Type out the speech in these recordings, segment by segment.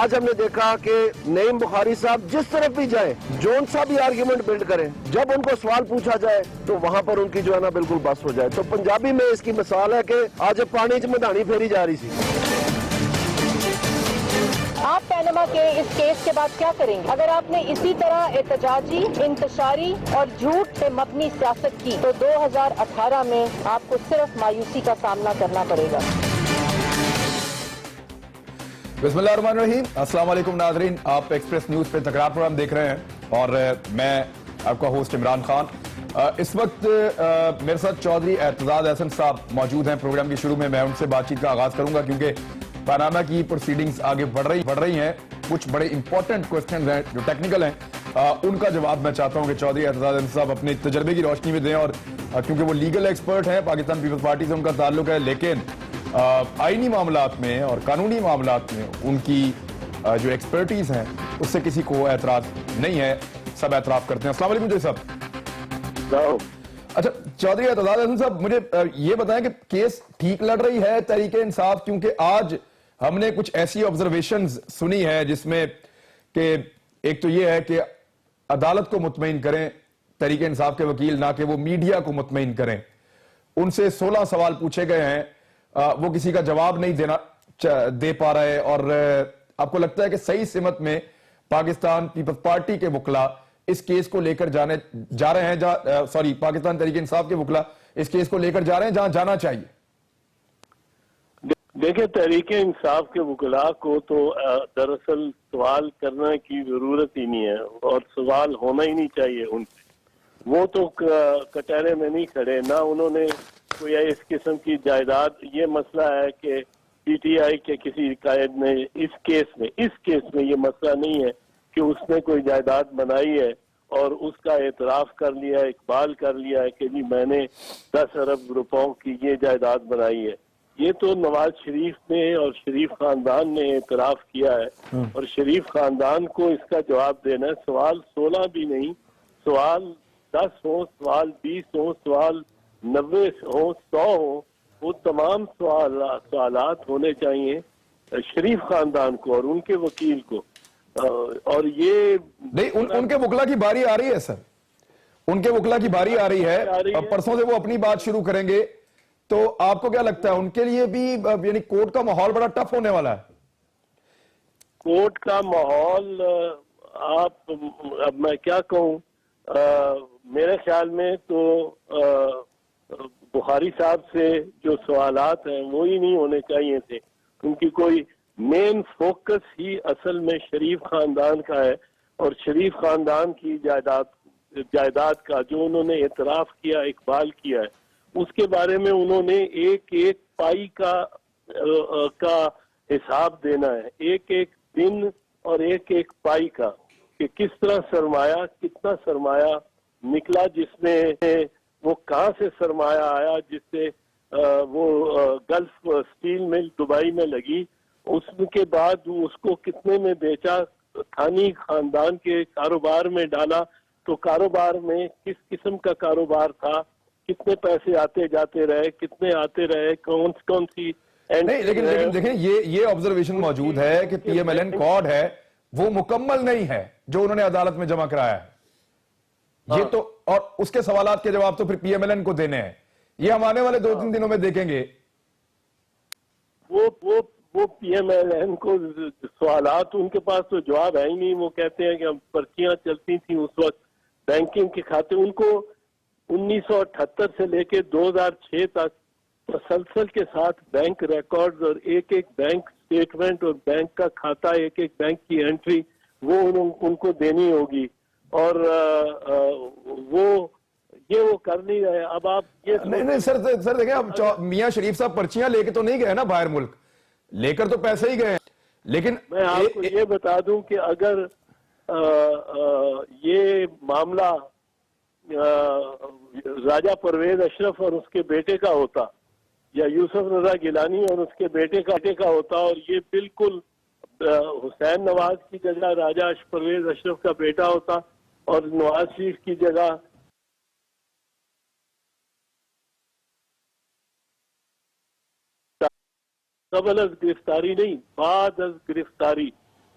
آج ہم نے دیکھا کہ نعیم بخاری صاحب جس طرف بھی جائیں جون سا بھی آرگیومنٹ بلڈ کریں جب ان کو سوال پوچھا جائے تو وہاں پر ان کی جو ہے نا بالکل بس ہو جائے. تو پنجابی میں اس کی مثال ہے کہ آج پانی چ مدانی پھیری جا رہی سی. آپ پینما کے اس کیس کے بعد کیا کریں گے؟ اگر آپ نے اسی طرح احتجاجی، انتشاری اور جھوٹ پہ مبنی سیاست کی تو 2018 میں آپ کو صرف مایوسی کا سامنا کرنا پڑے گا. بسم اللہ الرحمن الرحیم. السلام علیکم ناظرین، آپ ایکسپریس نیوز پہ تکرار پروگرام دیکھ رہے ہیں اور میں آپ کا ہوسٹ عمران خان. اس وقت میرے ساتھ چودھری اعتزاز احسن صاحب موجود ہیں. پروگرام کے شروع میں ان سے بات چیت کا آغاز کروں گا کیونکہ پاناما کی پروسیڈنگز آگے بڑھ رہی ہیں. کچھ بڑے امپورٹنٹ کوسچنز ہیں جو ٹیکنیکل ہیں، ان کا جواب میں چاہتا ہوں کہ چودھری اعتزاز احسن صاحب اپنے تجربے کی روشنی میں دیں. اور کیونکہ وہ لیگل ایکسپرٹ ہیں، پاکستان پیپلز پارٹی سے ان کا تعلق ہے، لیکن آئینی معاملات میں اور قانونی معاملات میں ان کی جو ایکسپرٹیز ہیں اس سے کسی کو اعتراض نہیں ہے، سب اعتراف کرتے ہیں. السلام علیکم چودھری صاحب. اچھا چودھری اعتزاز احسن صاحب، مجھے یہ بتائیں کہ کیس ٹھیک لڑ رہی ہے تحریک انصاف؟ کیونکہ آج ہم نے کچھ ایسی آبزرویشنز سنی ہے جس میں کہ ایک تو یہ ہے کہ عدالت کو مطمئن کریں تحریک انصاف کے وکیل، نہ کہ وہ میڈیا کو مطمئن کریں. ان سے 16 سوال پوچھے گئے ہیں، وہ کسی کا جواب نہیں دے پا رہے. اور آپ کو لگتا ہے کہ صحیح سمت میں پاکستان پیپلز پارٹی کے وکلا اس کیس کو لے کر جا رہے ہیں، پاکستان تحریک انصاف کے وکلا اس کیس کو لے کر جا رہے ہیں جہاں جانا چاہیے؟ دیکھیں، تحریک انصاف کے وکلاء کو تو دراصل سوال کرنے کی ضرورت ہی نہیں ہے اور سوال ہونا ہی نہیں چاہیے ان سے. وہ تو کٹہرے میں نہیں کھڑے، نہ انہوں نے کوئی اس قسم کی جائیداد. یہ مسئلہ ہے کہ پی ٹی آئی کے کسی قائد نے اس کیس میں یہ مسئلہ نہیں ہے کہ اس نے کوئی جائیداد بنائی ہے اور اس کا اعتراف کر لیا ہے، اقبال کر لیا ہے کہ جی میں نے 10 ارب روپوں کی یہ جائیداد بنائی ہے. یہ تو نواز شریف نے اور شریف خاندان نے اعتراف کیا ہے اور شریف خاندان کو اس کا جواب دینا ہے. سوال 16 بھی نہیں، سوال 10 ہوں، سوال 20 ہوں، سوال 90 ہوں، 100 ہوں، وہ تمام سوالات ہونے چاہیے شریف خاندان کو اور ان کے وکیل کو. اور یہ نہیں، ان کے وکلا کی باری آ رہی ہے سر، ان کے وکلا کی باری آ رہی ہے. پرسوں سے وہ اپنی بات شروع کریں گے. تو آپ کو کیا لگتا ہے ان کے لیے بھی یعنی کورٹ کا ماحول بڑا ٹف ہونے والا ہے؟ کورٹ کا ماحول اب میں کیا کہوں، میرے خیال میں تو بخاری صاحب سے جو سوالات ہیں وہی نہیں ہونے چاہیے تھے، کیونکہ کوئی مین فوکس ہی اصل میں شریف خاندان کا ہے اور شریف خاندان کی جائیداد کا جو انہوں نے اعتراف کیا، اقبال کیا ہے، اس کے بارے میں انہوں نے ایک ایک پائی کا حساب دینا ہے، ایک ایک دن اور ایک ایک پائی کا، کہ کس طرح سرمایہ، کتنا سرمایہ نکلا، جس میں وہ کہاں سے سرمایہ آیا، جس سے وہ گلف سٹیل مل دبئی میں لگی، اس کے بعد اس کو کتنے میں بیچا، تھانی خاندان کے کاروبار میں ڈالا، تو کاروبار میں کس قسم کا کاروبار تھا، کتنے پیسے آتے جاتے رہے، کتنے آتے رہے، کون سی. نہیں لیکن دیکھیں یہ آبزرویشن موجود ہے کہ پی ایم ایل این کوڈ ہے وہ مکمل نہیں ہے جو انہوں نے عدالت میں جمع کرایا ہے. یہ تو اور اس کے سوالات کے جواب تو پھر پی ایم ایل این کو دینے ہیں. یہ ہم آنے والے 2-3 دنوں میں دیکھیں گے. وہ پی ایم ایل این کو سوالات ان کے پاس تو جواب ہے ہی نہیں. وہ کہتے ہیں کہ ہم پرچیاں چلتی تھیں اس وقت بینکنگ کے کھاتے، ان کو 1978 سے لے کے 2006 تک تسلسل کے ساتھ بینک ریکارڈز اور ایک ایک بینک سٹیٹمنٹ اور بینک کا کھاتا، ایک ایک بینک کی انٹری وہ ان کو دینی ہوگی. اور وہ کر نہیں رہے. اب آپ یہ نہیں سر دیکھیں، اب میاں شریف صاحب پرچیاں لے کے تو نہیں گئے نا باہر ملک، لے کر تو پیسے ہی گئے. لیکن میں آپ کو یہ بتا دوں کہ اگر یہ معاملہ راجہ پرویز اشرف اور اس کے بیٹے کا ہوتا یا یوسف رضا گیلانی اور اس کے بیٹے کا ہوتا، اور یہ بالکل حسین نواز کی جگہ راجہ پرویز اشرف کا بیٹا ہوتا اور نواز شریف کی جگہ قبل از گرفتاری نہیں، بعد از گرفتاری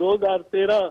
2013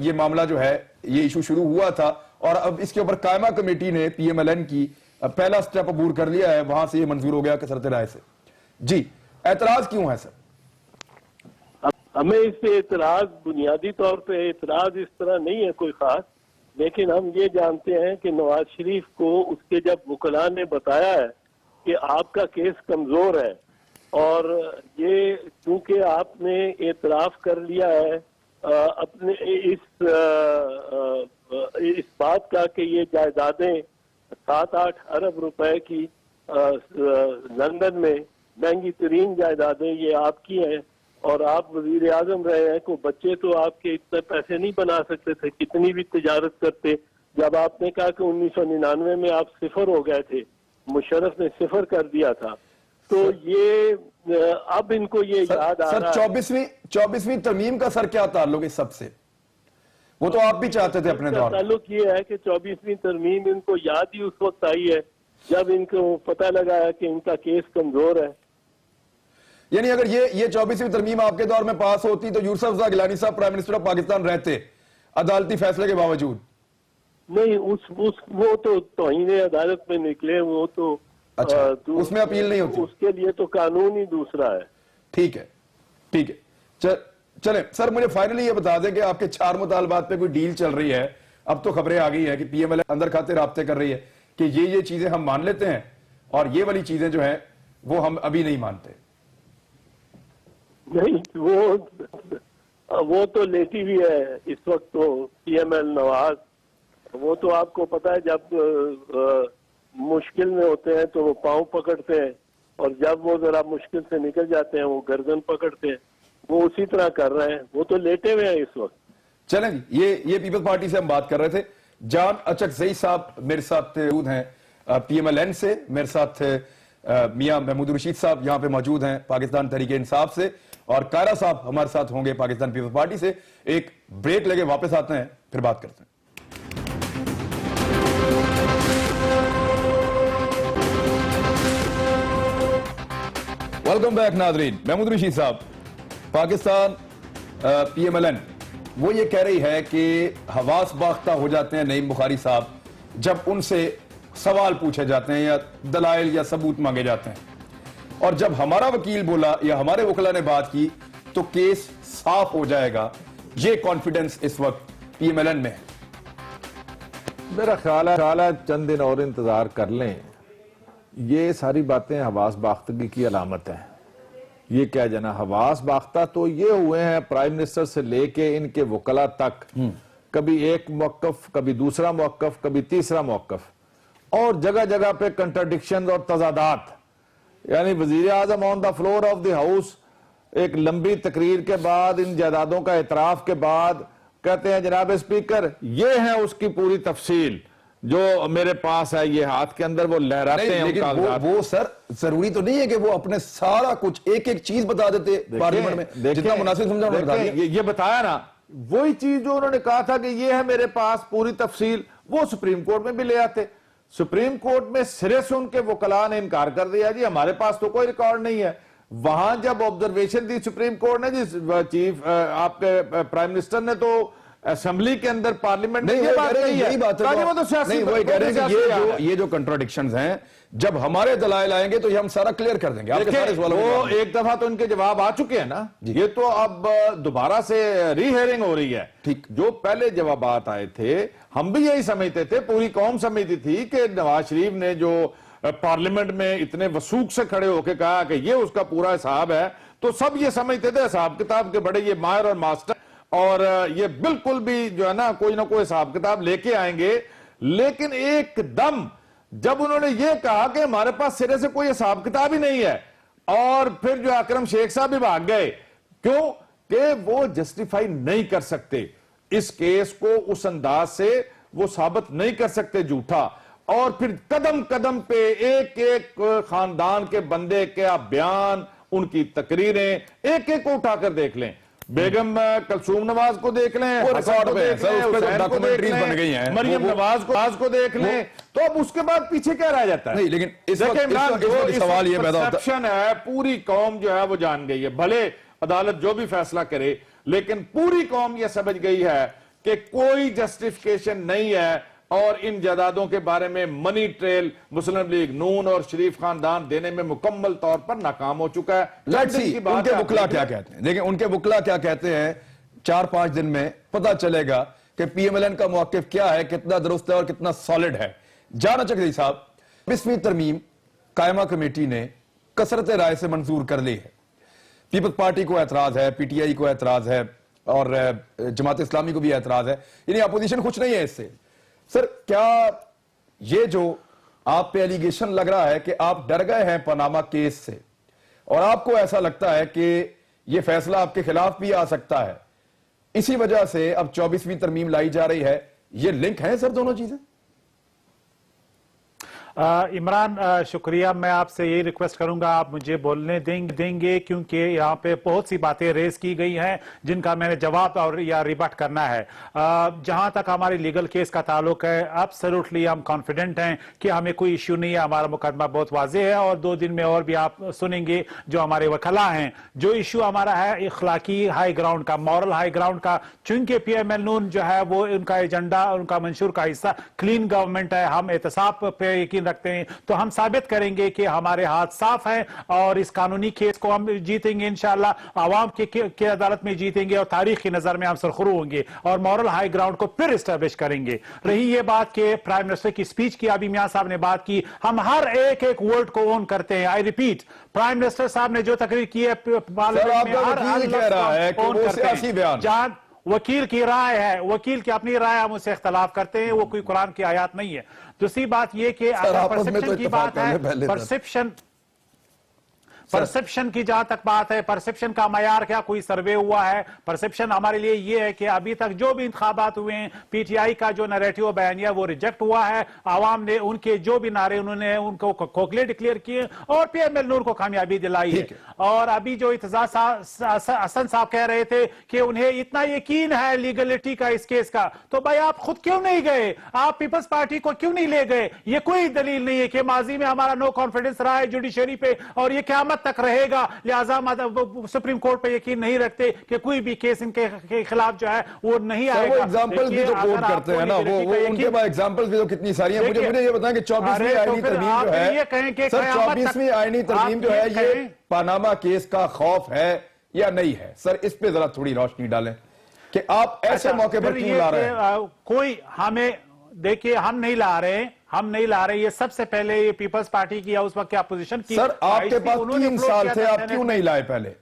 یہ معاملہ جو ہے یہ ایشو شروع ہوا تھا اور اب اس کے اوپر قائمہ کمیٹی نے پی ایم ایل این کی پہلا سٹیپ عبور کر لیا ہے, وہاں سے یہ منظور ہو گیا کثرت رائے سے. جی اعتراض کیوں ہے سر؟ ہمیں اس پہ اعتراض, بنیادی طور پہ اعتراض اس طرح نہیں ہے کوئی خاص, لیکن ہم یہ جانتے ہیں کہ نواز شریف کو اس کے جب وکلاء نے بتایا ہے کہ آپ کا کیس کمزور ہے اور یہ چونکہ آپ نے اعتراف کر لیا ہے اپنے اس بات کا کہ یہ جائیدادیں 7-8 ارب روپے کی لندن میں مہنگی ترین جائیدادیں یہ آپ کی ہیں اور آپ وزیر اعظم رہے ہیں, کو بچے تو آپ کے اتنے پیسے نہیں بنا سکتے تھے کتنی بھی تجارت کرتے. جب آپ نے کہا کہ 1999 میں آپ صفر ہو گئے تھے, مشرف نے صفر کر دیا تھا, تو یہ اب ان کو یہ یاد آ رہا ہے. سر 24ویں ترمیم کا سر کیا تعلق اس سب سے؟ وہ تو آپ بھی چاہتے تھے اپنے دور میں. تعلق یہ ہے کہ 24ویں ترمیم ان کو یاد ہی اس وقت آئی ہے جب ان کو پتہ لگا ہے کہ ان کا کیس کمزور ہے. یعنی اگر یہ 24ویں ترمیم آپ کے دور میں پاس ہوتی تو یوسف رضا گیلانی صاحب پرائم منسٹر آف پاکستان رہتے عدالتی فیصلے کے باوجود؟ نہیں, وہ تو توہین عدالت میں نکلے, وہ تو اچھا, اس میں اپیل نہیں ہوتی, اس کے لیے تو قانون ہی دوسرا ہے. ٹھیک ہے. چلیں سر, مجھے فائنلی یہ بتا دیں کہ آپ کے 4 مطالبات پہ کوئی ڈیل چل رہی ہے. اب تو خبریں آ گئی ہیں کہ پی ایم ایل اندر کھاتے رابطے کر رہی ہے کہ یہ چیزیں ہم مان لیتے ہیں اور یہ والی چیزیں جو ہیں وہ ہم ابھی نہیں مانتے. نہیں, وہ تو لیٹی بھی ہے اس وقت تو پی ایم ایل نواز. وہ تو آپ کو پتا ہے جب مشکل میں ہوتے ہیں تو وہ پاؤں پکڑتے ہیں اور جب وہ ذرا مشکل سے نکل جاتے ہیں وہ گردن پکڑتے ہیں. وہ اسی طرح کر رہے ہیں, وہ تو لیٹے ہوئے ہیں اس وقت. چلیں جی, یہ پیپلز پارٹی سے ہم بات کر رہے تھے. جان اچکزئی صاحب میرے ساتھ موجود ہیں پی ایم ایل این سے, میرے ساتھ میاں محمود رشید صاحب یہاں پہ موجود ہیں پاکستان تحریک انصاف سے, اور کائرہ صاحب ہمارے ساتھ ہوں گے پاکستان پیپلز پارٹی سے. ایک بریک لے کے واپس آتے ہیں, پھر بات کرتے ہیں. ویلکم بیک ناظرین. محمود رشید صاحب, Pakistan P M L N وہ یہ کہہ رہی ہے کہ حواس باختہ ہو جاتے ہیں نعیم بخاری صاحب جب ان سے سوال پوچھے جاتے ہیں یا دلائل یا ثبوت مانگے جاتے ہیں, اور جب ہمارا وکیل بولا یا ہمارے وکلا نے بات کی تو کیس صاف ہو جائے گا. یہ کانفیڈنس اس وقت پی ایم ایل این میں ہے. میرا خیال ہے چند دن اور انتظار کر لیں. یہ ساری باتیں حواس باختگی کی علامت ہیں. یہ کیا جانا حواس باختہ تو یہ ہوئے ہیں پرائم منسٹر سے لے کے ان کے وکلا تک, کبھی ایک موقف, کبھی دوسرا موقف, کبھی تیسرا موقف, اور جگہ جگہ پہ کنٹرڈکشن اور تضادات. یعنی وزیر اعظم on the floor of the house ایک لمبی تقریر کے بعد ان جائیدادوں کا اعتراف کے بعد کہتے ہیں جناب اسپیکر یہ ہے اس کی پوری تفصیل جو میرے پاس ہے, یہ ہاتھ کے اندر وہ لہراتے ہیں. لیکن وہ سر ضروری تو نہیں ہے کہ وہ اپنے سارا کچھ ایک ایک چیز بتا دیتے پارلیمنٹ میں, جتنا مناسب سمجھا انہوں نے بتا دیا. یہ بتایا نا, وہی چیز جو انہوں نے کہا تھا کہ یہ ہے میرے پاس پوری تفصیل, وہ سپریم کورٹ میں بھی لے آتے. سپریم کورٹ میں سرے سے ان کے وکلاء نے انکار کر دیا, جی ہمارے پاس تو کوئی ریکارڈ نہیں ہے. وہاں جب آبزرویشن دی سپریم کورٹ نے, جی چیف آپ کے پرائم منسٹر نے تو اسمبلی کے اندر پارلیمنٹ میں یہ بات کہی ہے. وہ کہہ رہے ہیں کہ یہ جو کنٹراڈکشنز ہیں جب ہمارے دلائل آئیں گے تو یہ ہم سارا کلیئر کر دیں گے. وہ ایک دفعہ تو ان کے جواب آ چکے ہیں نا, یہ تو اب دوبارہ سے ری ہیئرنگ ہو رہی ہے. جو پہلے جوابات آئے تھے ہم بھی یہی سمجھتے تھے, پوری قوم سمجھتی تھی کہ نواز شریف نے جو پارلیمنٹ میں اتنے وثوق سے کھڑے ہو کے کہا کہ یہ اس کا پورا حساب ہے, تو سب یہ سمجھتے تھے حساب کتاب کے بڑے یہ ماہر اور ماسٹر, اور یہ بالکل بھی جو ہے نا کوئی نہ کوئی حساب کتاب لے کے آئیں گے. لیکن ایک دم جب انہوں نے یہ کہا کہ ہمارے پاس سرے سے کوئی حساب کتاب ہی نہیں ہے, اور پھر جو اکرم شیخ صاحب بھی بھاگ گئے, کیوں کہ وہ جسٹیفائی نہیں کر سکتے اس کیس کو, اس انداز سے وہ ثابت نہیں کر سکتے جھوٹا. اور پھر قدم قدم پہ ایک ایک خاندان کے بندے کا بیان, ان کی تقریریں ایک ایک کو اٹھا کر دیکھ لیں. بیگم کلثوم نواز کو دیکھ لیں, مریم نواز کو دیکھ لیں, تو اب اس کے بعد پیچھے کیا رہ جاتا ہے؟ نہیں, لیکن اس وقت سوال یہ پیدا ہوتا ہے, پوری قوم جو ہے وہ جان گئی ہے, بھلے عدالت جو بھی فیصلہ کرے, لیکن پوری قوم یہ سمجھ گئی ہے کہ کوئی جسٹیفیکیشن نہیں ہے اور ان جائیدادوں کے بارے میں منی ٹریل مسلم لیگ نون اور شریف خاندان دینے میں مکمل طور پر ناکام ہو چکا ہے۔ ان کے وکلا کیا کہتے ہیں، دیکھیں ان کے وکلا کیا کہتے ہیں، 4-5 دن میں پتہ چلے گا کہ پی ایم ایل این کا موقف کیا ہے، کتنا درست ہے اور کتنا سالڈ ہے۔ جانا چکری صاحب، 20ویں ترمیم قائمہ کمیٹی نے کثرت رائے سے منظور کر لی ہے۔ پیپلز پارٹی کو اعتراض ہے، پی ٹی آئی کو اعتراض ہے اور جماعت اسلامی کو بھی اعتراض ہے، یعنی اپوزیشن خوش نہیں ہے اس سے۔ سر کیا یہ جو آپ پہ ایلیگیشن لگ رہا ہے کہ آپ ڈر گئے ہیں پاناما کیس سے اور آپ کو ایسا لگتا ہے کہ یہ فیصلہ آپ کے خلاف بھی آ سکتا ہے، اسی وجہ سے اب 24ویں ترمیم لائی جا رہی ہے، یہ لنک ہے سر دونوں چیزیں؟ عمران شکریہ، میں آپ سے یہی ریکویسٹ کروں گا آپ مجھے بولنے دیں گے کیونکہ یہاں پہ بہت سی باتیں ریز کی گئی ہیں جن کا میں نے جواب اور یا ریبٹ کرنا ہے۔ جہاں تک ہماری لیگل کیس کا تعلق ہے ایبسولوٹلی ہم کانفیڈنٹ ہیں کہ ہمیں کوئی ایشو نہیں ہے، ہمارا مقدمہ بہت واضح ہے اور 2 دن میں اور بھی آپ سنیں گے جو ہمارے وکلاء ہیں۔ جو ایشو ہمارا ہے اخلاقی ہائی گراؤنڈ کا، مورل ہائی گراؤنڈ کا، چونکہ پی ایم ایل نون جو ہے وہ ان کا ایجنڈا، ان کا منشور کا حصہ کلین گورنمنٹ ہے، ہم احتساب پہ یقین رکھتے ہیں، تو ہم ثابت کریں گے کہ ہمارے ہاتھ صاف ہیں اور اس قانونی کیس کو ہم جیتیں گے انشاءاللہ، عوام کے عدالت میں جیتیں گے اور تاریخ کی نظر میں ہم سرخرو ہوں گے اور مورل ہائی گراؤنڈ کو پھر اسٹیبلش کریں گے۔ رہی یہ بات کہ پرائم منسٹر کی سپیچ کی ابھی میاں صاحب نے بات کی، ہم ہر ایک ورڈ کو اون کرتے ہیں۔ آئی ریپیٹ، پرائم منسٹر صاحب نے جو تقریر کی ہے پارلیمنٹ میں ہر کہہ رہا ہے کہ وہ سیاسی بیان، جان وکیل کی رائے ہے، وکیل کی اپنی رائے، ہم اس سے اختلاف کرتے ہیں، وہ کوئی قرآن کی آیات نہیں ہے۔ دوسری بات یہ کہ اگر پرسپشن کی بات ہے، پرسپشن کی جہاں تک بات ہے، پرسپشن کا معیار کیا، کوئی سروے ہوا ہے؟ پرسپشن ہمارے لیے یہ ہے کہ ابھی تک جو بھی انتخابات ہوئے ہیں، پی ٹی آئی کا جو نیریٹیو بیانیہ وہ ریجیکٹ ہوا ہے، عوام نے ان کے جو بھی نعرے انہوں نے ان کو کھوکھلے ڈکلیئر کیے اور پی ایم ایل نور کو کامیابی دلائی ہے۔ اور ابھی جو اعتزاز حسن صاحب کہہ رہے تھے کہ انہیں اتنا یقین ہے لیگلٹی کا اس کیس کا، تو بھائی آپ خود کیوں نہیں گئے؟ آپ پیپلز پارٹی کو کیوں نہیں لے گئے؟ یہ کوئی دلیل نہیں ہے کہ ماضی میں ہمارا نو کانفیڈنس رہا ہے جوڈیشری پہ اور یہ قیامت تک رہے گا، لہذا سپریم کورٹ پہ یقین نہیں رکھتے کہ کوئی بھی کیس ان کے خلاف جو ہے وہ نہیں آئے گا۔ وہ ایگزامپلز بھی جو کوٹ کرتے ہیں نا، وہ ان کے بعد ایگزامپلز بھی تو کتنی ساری ہیں۔ مجھے یہ بتائیں کہ 24ویں آئینی ترمیم جو ہے، سر 24ویں آئینی ترمیم جو ہے یہ پاناما کیس کا خوف ہے یا نہیں ہے؟ سر اس پہ ذرا تھوڑی روشنی ڈالیں کہ آپ ایسے موقع پر کیوں لا رہے ہیں؟ کوئی ہمیں دیکھیے، ہم نہیں لا رہے، یہ سب سے پہلے یہ پیپلز پارٹی کی یا اس وقت کی اپوزیشن کی۔ سر آپ کے پاس 3 سال تھے، آپ کیوں نہیں لائے پہلے؟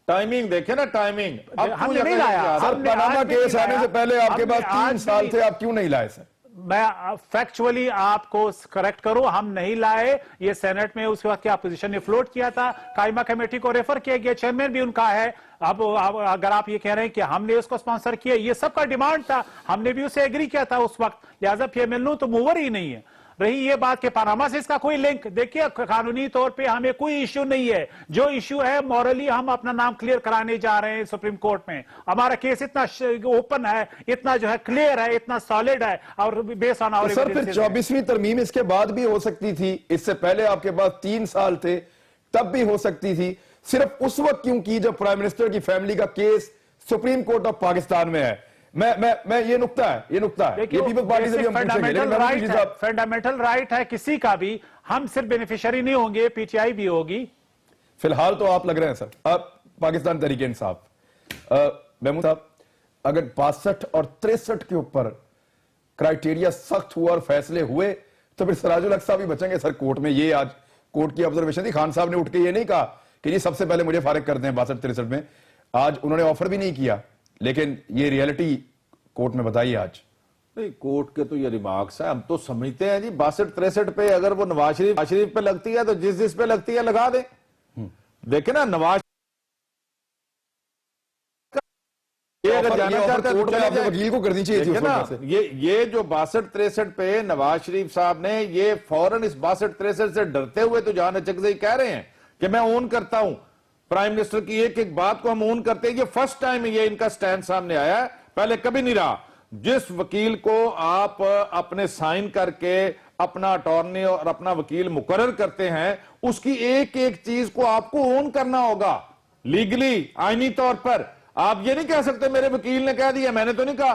ٹائمنگ دیکھیں نا، ٹائمنگ ہم نے نہیں لایا۔ سر پاناما کیس آنے سے پہلے آپ کے پاس 3 سال تھے، آپ کیوں نہیں لائے سر؟ میں فیکچولی آپ کو کریکٹ کروں، ہم نہیں لائے، یہ سینٹ میں اس وقت کی اپوزیشن نے فلوٹ کیا تھا، قائمہ کمیٹی کو ریفر کیا گیا، چیئرمین بھی ان کا ہے۔ اب اگر آپ یہ کہہ رہے ہیں کہ ہم نے اس کو سپانسر کیا، یہ سب کا ڈیمانڈ تھا، ہم نے بھی اسے ایگری کیا تھا اس وقت، لہذا پی ایم ایل نون تو موور ہی نہیں ہے۔ رہی یہ بات کہ پاناما سے اس کا کوئی لنک، دیکھیے قانونی طور پہ ہمیں کوئی ایشو نہیں ہے، جو ایشو ہے مورلی ہم اپنا نام کلیئر کرانے جا رہے ہیں سپریم کورٹ میں۔ ہمارا کیس اتنا اوپن ہے، اتنا جو ہے کلیئر ہے، اتنا سالڈ ہے اور بیس آن آور۔ سر پھر 24ویں ترمیم اس کے بعد بھی ہو سکتی تھی، اس سے پہلے آپ کے پاس 3 سال تھے، تب بھی ہو سکتی تھی، صرف اس وقت کیوں کی جب پرائم منسٹر کی فیملی کا case supreme court of Pakistan میں ہے؟ میں یہ نکتہ ہے، یہ پیپلز پارٹی سے بھی ہم پوچھیں گے، لیکن فنڈامنٹل رائٹ ہے کسی کا بھی، ہم صرف بینیفیشری نہیں ہوں گے، پی ٹی آئی بھی ہوگی۔ فی الحال تو آپ لگ رہے ہیں سر، آپ پاکستان تحریک انصاف، محمود صاحب اگر 62 اور 63 کے اوپر کرائیٹیریا سخت ہوا اور فیصلے ہوئے تو پھر سراج الحق صاحب ہی بچیں گے سر کورٹ میں۔ یہ آج کورٹ کی آبزرویشن تھی، خان صاحب نے اٹھ کے یہ نہیں کہا کہ جی سب سے پہلے مجھے فارغ کر دیں 62-63 میں، آج انہوں نے آفر بھی نہیں کیا، لیکن یہ ریئلٹی کورٹ میں بتائی آج۔ نہیں، کورٹ کے تو یہ ریمارکس ہے، ہم تو سمجھتے ہیں جی 62-63 پہ اگر وہ نواز شریف پہ لگتی ہے تو جس پہ لگتی ہے لگا دیں۔ دیکھیں نا نواز وکیل کو کرنی چاہیے تھی یہ جو 62-63 پہ نواز شریف صاحب نے یہ فوراً اس 62-63 سے ڈرتے ہوئے تو جان اچکزئی کہہ رہے ہیں کہ میں اون کرتا ہوں پرائم منسٹر کی ایک بات کو ہم اون کرتے ہیں۔ یہ فرسٹ ٹائم یہ ان کا سٹینڈ سامنے آیا ہے، پہلے کبھی نہیں رہا۔ جس وکیل کو آپ اپنے سائن کر کے اپنا اٹارنی اور اپنا وکیل مقرر کرتے ہیں، اس کی ایک ایک چیز کو آپ کو اون کرنا ہوگا لیگلی، آئینی طور پر۔ آپ یہ نہیں کہہ سکتے میرے وکیل نے کہہ دیا، میں نے تو نہیں کہا۔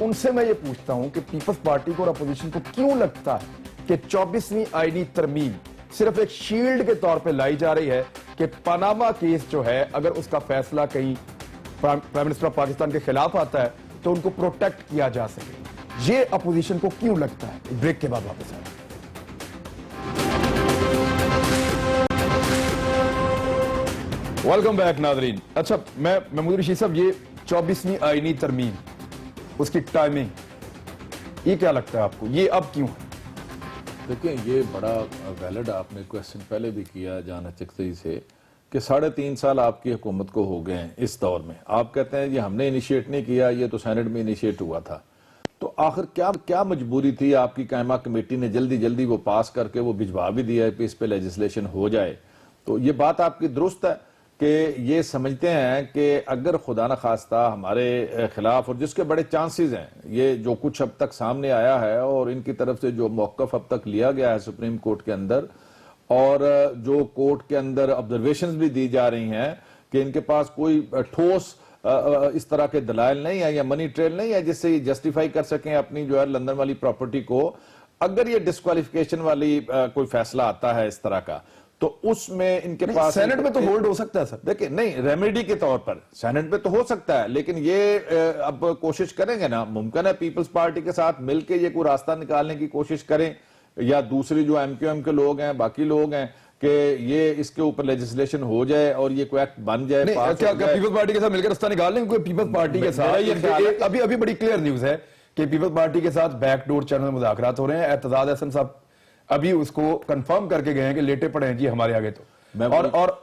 ان سے میں یہ پوچھتا ہوں کہ پیپلز پارٹی کو اور اپوزیشن کو کیوں لگتا ہے کہ 24ویں آئینی ترمیم صرف ایک شیلڈ کے طور پہ لائی جا رہی ہے کہ پاناما کیس جو ہے اگر اس کا فیصلہ کہیں پرائم منسٹر آف پاکستان کے خلاف آتا ہے تو ان کو پروٹیکٹ کیا جا سکے. یہ اپوزیشن کو کیوں لگتا ہے؟ بریک کے بعد واپس آئیں. ویلکم بیک ناظرین. اچھا محمود رشید صاحب، یہ 24ویں آئینی ترمیم، اس کی ٹائمنگ، یہ کیا لگتا ہے آپ کو، یہ اب کیوں ہے؟ دیکھیں، یہ بڑا ویلڈ آپ نے کویسچن پہلے بھی کیا جان چکتی سے کہ 3.5 سال آپ کی حکومت کو ہو گئے ہیں اس دور میں. آپ کہتے ہیں یہ ہم نے انیشیٹ نہیں کیا، یہ تو سینٹ میں انیشیٹ ہوا تھا. تو آخر کیا مجبوری تھی آپ کی قائمہ کمیٹی نے جلدی وہ پاس کر کے وہ بھجوا بھی دیا ہے کہ اس پہ لیجسلیشن ہو جائے؟ تو یہ بات آپ کی درست ہے کہ یہ سمجھتے ہیں کہ اگر خدا نخواستہ ہمارے خلاف، اور جس کے بڑے چانسز ہیں، یہ جو کچھ اب تک سامنے آیا ہے اور ان کی طرف سے جو موقف اب تک لیا گیا ہے سپریم کورٹ کے اندر، اور جو کورٹ کے اندر آبزرویشنز بھی دی جا رہی ہیں کہ ان کے پاس کوئی ٹھوس اس طرح کے دلائل نہیں ہے یا منی ٹریل نہیں ہے جس سے یہ جسٹیفائی کر سکیں اپنی جو ہے لندن والی پراپرٹی کو. اگر یہ ڈسکوالیفیکیشن والی کوئی فیصلہ آتا ہے اس طرح کا تو اس میں ان کے پاس سینٹ میں تو ہولڈ ہو سکتا ہے سر. دیکھیں، نہیں، ریمیڈی کے طور پر سینٹ میں تو ہو سکتا ہے، لیکن یہ اب کوشش کریں گے نا، ممکن ہے پیپلز پارٹی کے ساتھ مل کے یہ کوئی راستہ نکالنے کی کوشش کریں، یا دوسری جو ایم کیو ایم کے لوگ ہیں، باقی لوگ ہیں، کہ یہ اس کے اوپر لیجسلیشن ہو جائے اور یہ کوئی ایکٹ بن جائے. کیا پیپلز پارٹی کے ساتھ مل کر راستہ نکال لیں؟ کیونکہ پیپلز پارٹی کے ساتھ ابھی بڑی کلیئر نیوز ہے کہ پیپلز پارٹی کے ساتھ بیک ڈور چینل میں مذاکرات ہو رہے ہیں. اعتزاز احسن صاحب ابھی اس کو کنفرم کر کے گئے ہیں کہ لیٹے پڑے ہیں جی ہمارے آگے. تو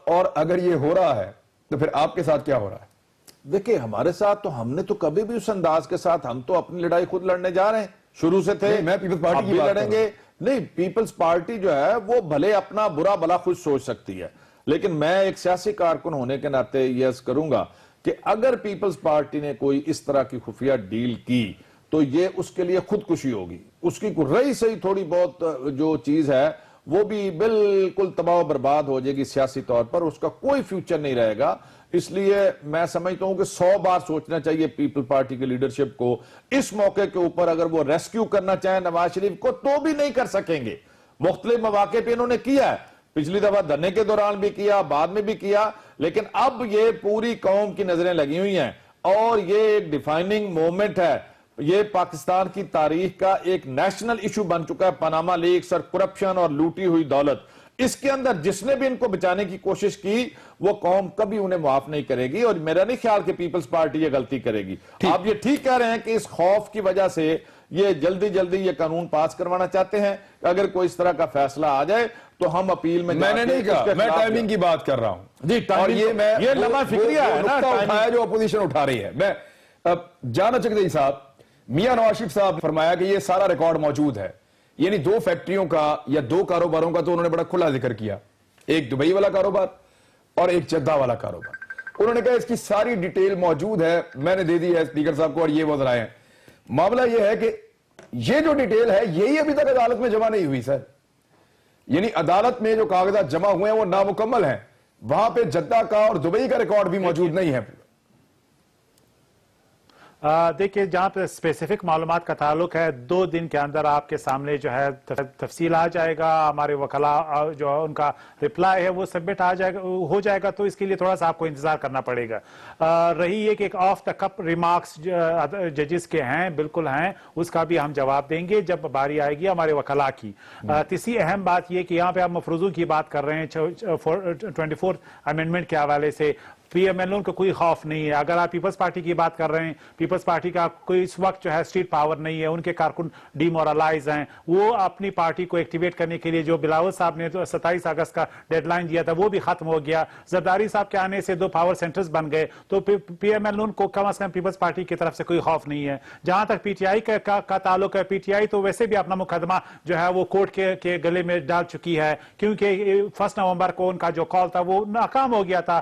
اور اگر یہ ہو رہا ہے تو پھر آپ کے ساتھ کیا ہو رہا ہے؟ دیکھیں، ہمارے ساتھ تو ہم نے تو کبھی بھی اس انداز کے ساتھ، ہم تو اپنی لڑائی خود لڑنے جا رہے ہیں، شروع سے تھے. میں پیپلز پارٹی کی بات لڑیں گے. نہیں، پیپلز پارٹی جو ہے وہ بھلے اپنا برا بھلا خود سوچ سکتی ہے، لیکن میں ایک سیاسی کارکن ہونے کے ناطے یہ عرض کروں گا کہ اگر پیپلز پارٹی نے کوئی اس طرح کی خفیہ ڈیل کی تو یہ اس کے لیے خودکشی ہوگی. اس کی رہی صحیح تھوڑی بہت جو چیز ہے وہ بھی بالکل تباہ و برباد ہو جائے گی سیاسی طور پر، اس کا کوئی فیوچر نہیں رہے گا. اس لیے میں سمجھتا ہوں کہ 100 بار سوچنا چاہیے پیپل پارٹی کی لیڈرشپ کو. اس موقع کے اوپر اگر وہ ریسکیو کرنا چاہیں نواز شریف کو تو بھی نہیں کر سکیں گے. مختلف مواقع پہ انہوں نے کیا ہے، پچھلی دفعہ دھرنے کے دوران بھی کیا، بعد میں بھی کیا، لیکن اب یہ پوری قوم کی نظریں لگی ہوئی ہیں اور یہ ایک ڈیفائننگ مومنٹ ہے. یہ پاکستان کی تاریخ کا ایک نیشنل ایشو بن چکا ہے، پاناما لیکس اور کرپشن اور لوٹی ہوئی دولت. اس کے اندر جس نے بھی ان کو بچانے کی کوشش کی وہ قوم کبھی انہیں معاف نہیں کرے گی، اور میرا نہیں خیال کہ پیپلز پارٹی یہ غلطی کرے گی. آپ یہ ٹھیک کہہ رہے ہیں کہ اس خوف کی وجہ سے یہ جلدی یہ قانون پاس کروانا چاہتے ہیں. اگر کوئی اس طرح کا فیصلہ آ جائے تو ہم اپیل میں نے نہیں کہا، میں ٹائمنگ کی بات کر رہا ہوں جی. اور یہ لمحہ فکریہ ہے نا اٹھایا جو اپوزیشن اٹھا رہی ہے. میں جانا چکتے صاحب، میاں نواز شریف صاحب فرمایا کہ یہ سارا ریکارڈ موجود ہے، یعنی 2 فیکٹریوں کا یا 2 کاروباروں کا تو انہوں نے بڑا کھلا ذکر کیا، ایک دبئی والا کاروبار اور ایک جدہ والا کاروبار. انہوں نے کہا اس کی ساری ڈیٹیل موجود ہے، میں نے دے دی ہے اسپیکر صاحب کو اور یہ وہ ذرائع ہیں. معاملہ یہ ہے کہ یہ جو ڈیٹیل ہے یہی ابھی تک عدالت میں جمع نہیں ہوئی سر. یعنی عدالت میں جو کاغذات جمع ہوئے ہیں وہ نامکمل ہیں، وہاں پہ جدہ کا اور دبئی کا ریکارڈ بھی موجود نہیں ہے. دیکھیں، جہاں پہ اسپیسیفک معلومات کا تعلق ہے 2 دن کے اندر آپ کے سامنے جو ہے تفصیل آ جائے گا. ہمارے وکلاء جو ہے ان کا رپلائی ہے وہ سبمٹ ہو جائے گا، تو اس کے لیے تھوڑا سا آپ کو انتظار کرنا پڑے گا. رہی یہ کہ ایک آف دا کپ ریمارکس ججز کے ہیں، بالکل ہیں، اس کا بھی ہم جواب دیں گے جب باری آئے گی ہمارے وکلاء کی. تیسری اہم بات یہ کہ یہاں پہ آپ مفروضوں کی بات کر رہے ہیں 24 امینڈمنٹ کے حوالے سے. پی ایم ایل ان کو کوئی خوف نہیں ہے. اگر آپ پیپلز پارٹی کی بات کر رہے ہیں، پیپلز پارٹی کا کوئی اس وقت جو ہے اسٹریٹ پاور نہیں ہے، ان کے کارکن ڈی مورلائز ہیں. وہ اپنی پارٹی کو ایکٹیویٹ کرنے کے لیے جو بلاول صاحب نے 27 اگست کا ڈیڈ لائن دیا تھا وہ بھی ختم ہو گیا. زرداری صاحب کے آنے سے 2 پاور سینٹرز بن گئے. تو پی ایم ایل ان کو کم از کم پیپلز پارٹی کی طرف سے کوئی خوف نہیں ہے. جہاں تک پی ٹی آئی کا تعلق ہے، پی ٹی آئی تو ویسے بھی اپنا مقدمہ جو ہے وہ کورٹ کے گلے میں ڈال چکی ہے، کیونکہ 1 نومبر کو ان کا جو کال تھا وہ ناکام ہو گیا تھا.